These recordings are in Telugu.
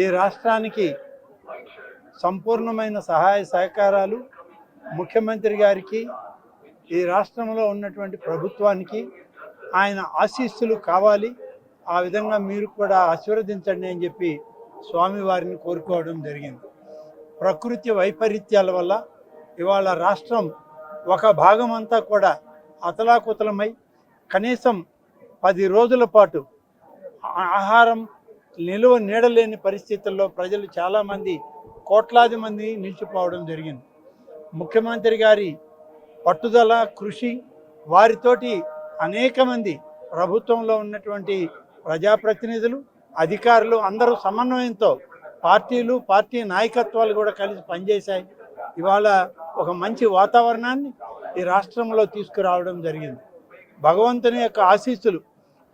ఈ రాష్ట్రానికి సంపూర్ణమైన సహాయ సహకారాలు ముఖ్యమంత్రి గారికి, ఈ రాష్ట్రంలో ఉన్నటువంటి ప్రభుత్వానికి ఆయన ఆశీస్సులు కావాలి. ఆ విధంగా మీరు కూడా ఆశీర్వదించండి అని చెప్పి స్వామివారిని కోరుకోవడం జరిగింది. ప్రకృతి వైపరీత్యాల వల్ల ఇవాళ రాష్ట్రం ఒక భాగం అంతా కూడా అతలాకుతలమై కనీసం 10 రోజుల పాటు ఆహారం నిలువ నీడలేని పరిస్థితుల్లో ప్రజలు చాలామంది కోట్లాది మంది నిలిచిపోవడం జరిగింది. ముఖ్యమంత్రి గారి పట్టుదల, కృషి, వారితోటి అనేక మంది ప్రభుత్వంలో ఉన్నటువంటి ప్రజాప్రతినిధులు, అధికారులు అందరూ సమన్వయంతో పార్టీలు, పార్టీ నాయకత్వాలు కూడా కలిసి పనిచేశాయి. ఇవాళ ఒక మంచి వాతావరణాన్ని ఈ రాష్ట్రంలో తీసుకురావడం జరిగింది. భగవంతుని యొక్క ఆశీస్సులు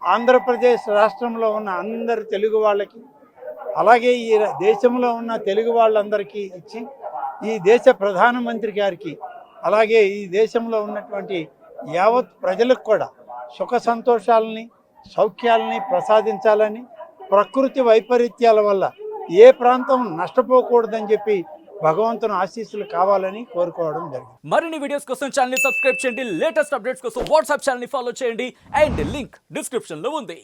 ఆంధ్రప్రదేశ్ రాష్ట్రంలో ఉన్న అందరి తెలుగు వాళ్ళకి, అలాగే ఈ దేశంలో ఉన్న తెలుగు వాళ్ళందరికీ ఇచ్చి, ఈ దేశ ప్రధానమంత్రి గారికి, అలాగే ఈ దేశంలో ఉన్నటువంటి యావత్ ప్రజలకు కూడా సుఖ సంతోషాలని, సౌఖ్యాలని ప్రసాదించాలని, ప్రకృతి వైపరీత్యాల వల్ల ఏ ప్రాంతం నష్టపోకూడదని చెప్పి భగవంతుని ఆశీస్సులు కావాలని కోరుకోవడం జరిగింది. మరిన్ని వీడియోస్ కోసం ఛానల్ ని సబ్స్క్రైబ్ చేయండి, లేటెస్ట్ అప్డేట్స్ కోసం వాట్సాప్ ఛానల్ ని ఫాలో చేయండి అండ్ లింక్ డిస్క్రిప్షన్ లో ఉంది.